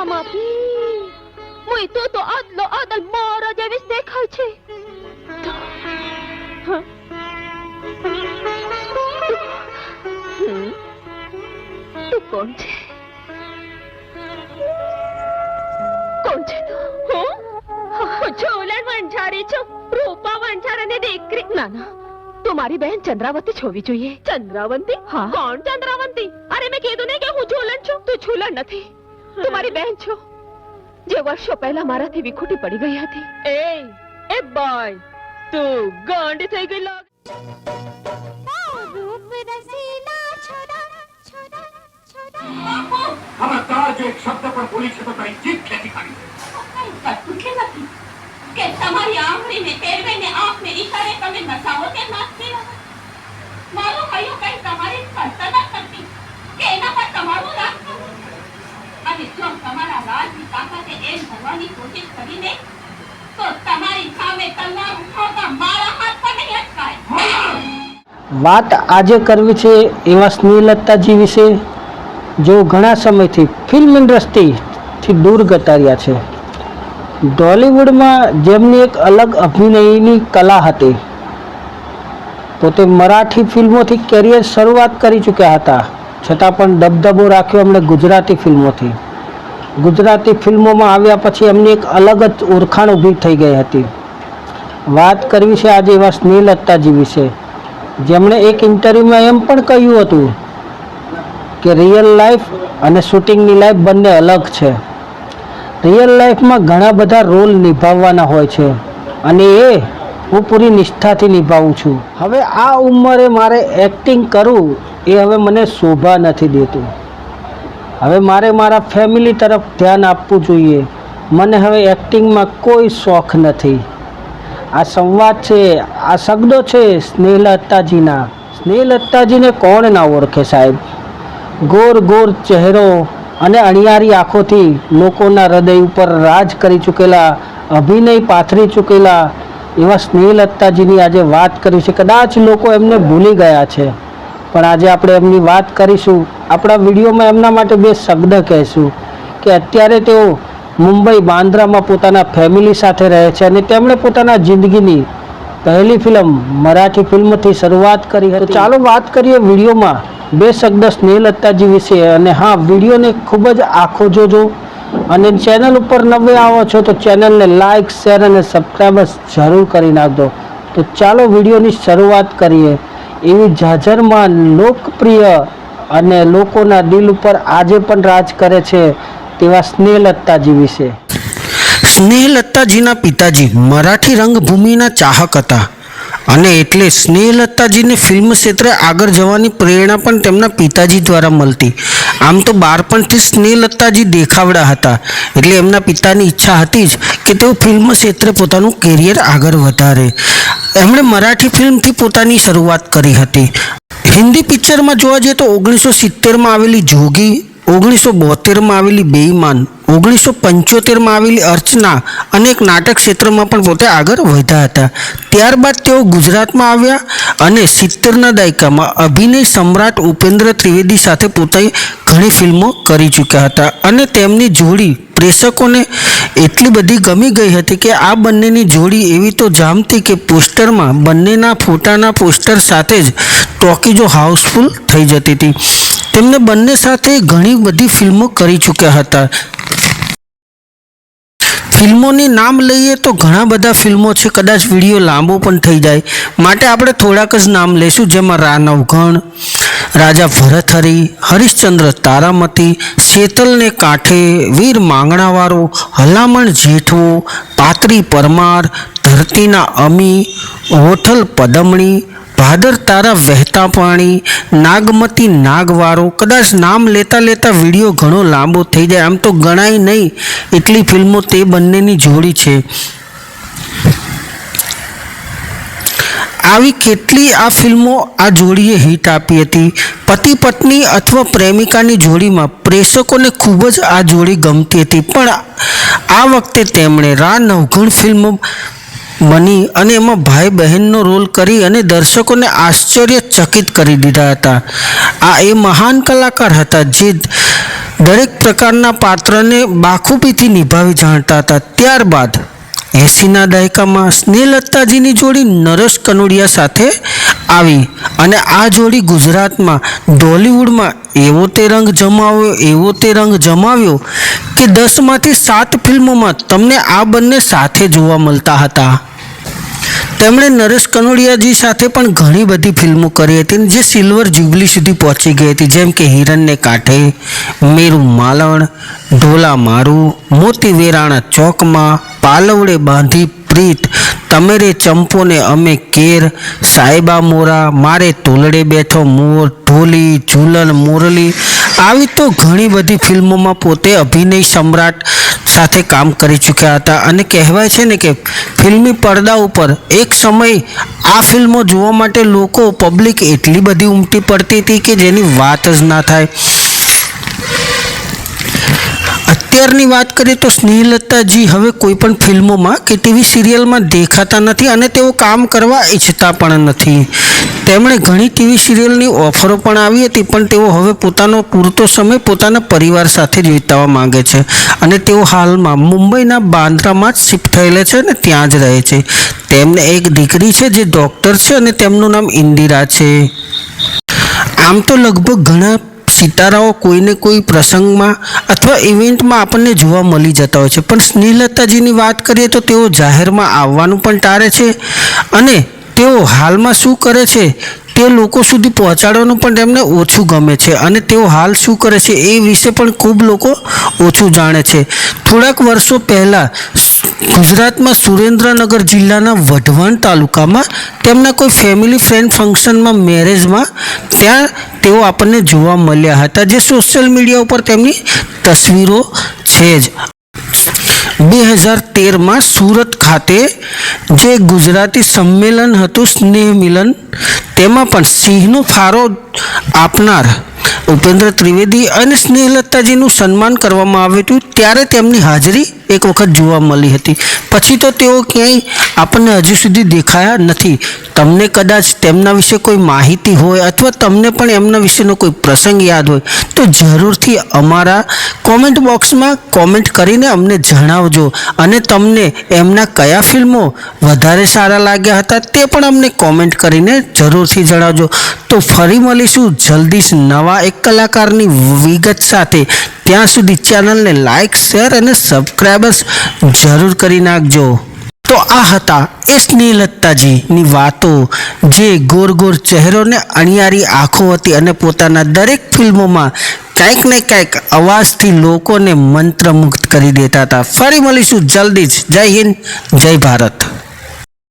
मापी मुई तो आदलो आदल मारा जेवीस देखाय छे तू कौन छे तू झोलन वंचारी छो रूपा वंचारा ने दीकरी ना ना तुम्हारी बहन चंद्रावती छोवी જોઈએ चंद्रावती हाँ कौन चंद्रावती अरे मैं कह दूं नहीं कि હું ઝોલન છું તું ઝોલન નથી तुम्हारी बहन छो જે વર્ષો પહેલા મારાથી વિખૂટી પડી ગઈ હતી એ બોય તું ગાંડી થઈ ગઈ લાગે રૂપ રસીલા છોડા છોડા છોડા ખબરદાર જો એક શબ્દ પણ બોલી છે તો તારી જીભ ખેંચી કાઢી કશું કે નથી કે તમારી આંગળીને ફેરવીને આંખને ઈશારે તમે નસાવો કે નાખી મારો કયો કઈ તમારી સ્પર્શા ન કરતી કે એના પર તમારું રાજ કરવું અને જો તમારા રાજની તાકાતે એમ ભરવાની કોશિશ કરીને તો તમારી સામે તલવાર ઉઠાવતા મારા હાથ પર નહીં અટકાય વાત આજે કરવી છે એવા સ્નેહલતાજી વિશે જો ઘણા સમયથી ફિલ્મ ઇન્ડસ્ટ્રીથી દૂર જતા રહ્યા છે બોલિવૂડમાં જેમની એક અલગ અભિનયની કલા હતી પોતે મરાઠી ફિલ્મોથી કેરિયર શરૂઆત કરી ચૂક્યા હતા છતાં પણ દબદબો રાખ્યો એમણે ગુજરાતી ફિલ્મોથી ગુજરાતી ફિલ્મોમાં આવ્યા પછી એમની એક અલગ જ ઓળખાણ ઊભી થઈ ગઈ હતી વાત કરવી છે આજે એવા સ્નેહલતાજી વિશે જેમણે એક ઇન્ટરવ્યૂમાં એમ પણ કહ્યું હતું કે રિયલ લાઈફ અને શૂટિંગની લાઈફ બંને અલગ છે રિયલ લાઈફમાં ઘણા બધા રોલ નિભાવવાના હોય છે અને એ હું પૂરી નિષ્ઠાથી નિભાવું છું હવે આ ઉંમરે મારે એક્ટિંગ કરવું એ હવે મને શોભા નથી દેતું હવે મારે મારા ફેમિલી તરફ ધ્યાન આપવું જોઈએ મને હવે એક્ટિંગમાં કોઈ શોખ નથી આ સંવાદ છે આ શબ્દો છે સ્નેહલતાજીના સ્નેહલતાજીને કોણ ના ઓળખે સાહેબ ગોર ગોર ચહેરો અને અણિયારી આંખોથી લોકોના હૃદય ઉપર રાજ કરી ચૂકેલા અભિનય પાથરી ચૂકેલા એવા સ્નેહલતાજીની આજે વાત કરી છે કદાચ લોકો એમને ભૂલી ગયા છે પણ આજે આપણે એમની વાત કરીશું આપણા વિડીયોમાં એમના માટે બે શબ્દ કહીશું કે અત્યારે તેઓ મુંબઈ બાંદ્રામાં પોતાના ફેમિલી સાથે રહે છે અને તેમણે પોતાના જિંદગીની પહેલી ફિલ્મ મરાઠી ફિલ્મથી શરૂઆત કરી હતી તો ચાલો વાત કરીએ વિડીયોમાં બે શબ્દ સ્નેહલતાજી વિશે અને હા વિડીયોને ખૂબ જ આખો જોજો અને ચેનલ ઉપર નવે આવો છો તો ચેનલને લાઇક શેર અને સબસ્ક્રાઈબ જરૂર કરી નાખજો તો ચાલો વિડીયોની શરૂઆત કરીએ એવી જાજરમાં લોકપ્રિય અને લોકોના દિલ ઉપર આજે પણ રાજ કરે છે તેવા સ્નેહલતાજી વિશે સ્નેહલતાજીના પિતાજી મરાઠી રંગભૂમિના ચાહક હતા અને એટલે સ્નેહલતાજીને ફિલ્મ ક્ષેત્રે આગળ જવાની પ્રેરણા પણ તેમના પિતાજી દ્વારા મળતી આમ તો બાળપણથી સ્નેહલતાજી દેખાવડા હતા એટલે એમના પિતાની ઈચ્છા હતી જ કે તેઓ ફિલ્મ ક્ષેત્રે પોતાનું કેરિયર આગળ વધારે એમણે મરાઠી ફિલ્મથી પોતાની શરૂઆત કરી હતી હિન્દી પિક્ચરમાં જોવા જઈએ તો 1970માં આવેલી જોગી 1972માં આવેલી બેઈમાન 1975માં આવેલી અર્ચના અને એક નાટક ક્ષેત્રમાં પણ પોતે આગળ વધ્યા હતા ત્યારબાદ તેઓ ગુજરાતમાં આવ્યા અને 70ના દાયકામાં અભિનય સમ્રાટ ઉપેન્દ્ર ત્રિવેદી સાથે પોતે ઘણી ફિલ્મો કરી ચૂક્યા હતા અને તેમની જોડી પ્રેક્ષકોને એટલી બધી ગમી ગઈ હતી કે આ બંનેની જોડી એવી તો જામતી કે પોસ્ટરમાં બંનેના ફોટાના પોસ્ટર સાથે જ ટોકીજો હાઉસફુલ થઈ જતી હતી તેમને બંને સાથે ઘણી બધી ફિલ્મો કરી ચૂક્યા હતા ફિલ્મોની નામ લઈએ તો ઘણા બધા ફિલ્મો છે કદાચ વિડીયો લાંબો પણ થઈ જાય માટે આપણે થોડાક જ નામ લઈશું જેમાં રાનવગણ રાજા ભરથરી હરિશ્ચંદ્ર તારામતી શેતલને કાંઠે વીર માંગણાવાળો હલામણ જેઠવો પાત્રી પરમાર ધરતીના અમી હોઠલ પદમણી ભાદર તારા વહેતા પાણી નાગમતી નાગવારો કદાચ નામ લેતા લેતા વિડીયો ઘણો લાંબો થઈ જાય આમ તો ગણાય નહીં એટલી ફિલ્મો તે બંનેની જોડી છે આવી કેટલી આ ફિલ્મો આ જોડીએ હિટ આપી હતી પતિ પત્ની અથવા પ્રેમિકાની જોડીમાં પ્રેક્ષકોને ખૂબ જ આ જોડી ગમતી હતી પણ આ વખતે તેમણે રાનવગણ ફિલ્મ બની અને એમાં ભાઈ બહેનનો રોલ કરી અને દર્શકોને આશ્ચર્યચકિત કરી દીધા હતા આ એ મહાન કલાકાર હતા જે દરેક પ્રકારના પાત્રને બાખૂબીથી નિભાવી જાણતા હતા. ત્યારબાદ 80ના દાયકામાં સ્નેહલતાજીની જોડી નરેશ કનોડિયા સાથે આવી અને આ જોડી ગુજરાતમાં ડોલિવૂડમાં એવો તે રંગ જમાવ્યો કે 10માંથી 7 ફિલ્મોમાં તમને આ બંને સાથે જોવા મળતા હતા. તેમણે નરેશ કનોડિયાજી સાથે પણ ઘણી બધી ફિલ્મો કરી હતી જે સિલ્વર જ્યુબલી સુધી પહોંચી ગઈ હતી, જેમ કે હિરણને કાંઠે, મેરુ માલણ, ઢોલા મારું, મોતી વેરાણા ચોકમાં, પાલવડે બાંધી પ્રીત, તમેરે ચંપોને અમે કેર, સાહેબા મોરા, મારે તોલડે બેઠો મોર, ઢોલી, ઝૂલન, મોરલી, આવી તો ઘણી બધી ફિલ્મોમાં પોતે અભિનય સમ્રાટ સાથે કામ કરી ચૂક્યા હતા. અને કહેવાય છે ને કે ફિલ્મી પડદા ઉપર એક સમય આ ફિલ્મો જોવા માટે પબ્લિક એટલી બધી ઉમટી પડતી હતી કે જેની વાત જ ના થાય. અત્યારની વાત કરીએ તો સ્નેહલતાજી હવે કોઈ પણ ફિલ્મોમાં કે ટીવી સિરિયલમાં દેખાતા નથી અને તેઓ કામ કરવા ઈચ્છતા પણ નથી. તેમણે ઘણી ટીવી સિરિયલની ઓફરો પણ આવી હતી, પણ તેઓ હવે પોતાનો પૂરતો સમય પોતાના પરિવાર સાથે જ વિતાવવા માંગે છે અને તેઓ હાલમાં મુંબઈના બાંદ્રામાં જ શિફ્ટ થયેલા છે અને ત્યાં જ રહે છે. તેમને એક દીકરી છે જે ડૉક્ટર છે અને તેમનું નામ ઇન્દિરા છે. આમ તો લગભગ ઘણા સિતારાઓ કોઈને કોઈ પ્રસંગમાં અથવા ઇવેન્ટમાં આપણને જોવા મળી જતા હોય છે, પણ સ્નેહલતાજીની વાત કરીએ તો તેઓ જાહેરમાં આવવાનું પણ ટાળે છે અને તેઓ હાલમાં શું કરે છે તે લોકો સુધી પહોંચાડવાનું પણ તેમને ઓછું ગમે છે અને તેઓ હાલ શું કરે છે એ વિશે પણ ખૂબ લોકો ઓછું જાણે છે. થોડાક વર્ષો પહેલાં ગુજરાતમાં સુરેન્દ્રનગર જિલ્લાના વઢવાણ તાલુકામાં તેમના કોઈ ફેમિલી ફ્રેન્ડ ફંક્શનમાં મેરેજમાં ત્યાં તેઓ આપણને જોવા મળ્યા હતા, જે સોશિયલ મીડિયા ઉપર તેમની તસવીરો છે જ. 2013માં સુરત ખાતે જે ગુજરાતી સંમેલન હતું સ્નેહ મિલન, તેમાં પણ સિંહનો ફાળો આપનાર ઉપેન્દ્ર ત્રિવેદી અને સ્નેહલતાજીનું સન્માન કરવામાં આવ્યું હતું. ત્યારે તેમની હાજરી એક વખત જોવા મળી હતી. પછી તો તેઓ ક્યાંય આપણને હજુ સુધી દેખાયા નથી. તમને કદાચ તેમના વિશે કોઈ માહિતી હોય અથવા તમને પણ એમના વિશેનો કોઈ પ્રસંગ યાદ હોય તો જરૂરથી અમારા કોમેન્ટ બોક્સમાં કોમેન્ટ કરીને અમને જણાવજો અને તમને એમના કયા ફિલ્મો વધારે સારા લાગ્યા હતા તે પણ અમને કોમેન્ટ કરીને જરૂરથી જણાવજો. તો ફરી મળીશું જલ્દી જ નવા એક કલાકારની વિગત સાથે. ત્યાં સુધી ચેનલને લાઇક, શેર અને સબસ્ક્રાઈબર્સ જરૂર કરી નાખજો. તો આ હતા એ સ્નેહલતાજીની વાતો, જે ગોર ગોર ચહેરો ને અણિયારી આંખો હતી અને પોતાના દરેક ફિલ્મોમાં કંઈક ને કંઈક અવાજથી લોકોને મંત્રમુગ્ધ કરી દેતા હતા. ફરી મળીશું જલ્દી જ. જય હિન્દ, જય ભારત.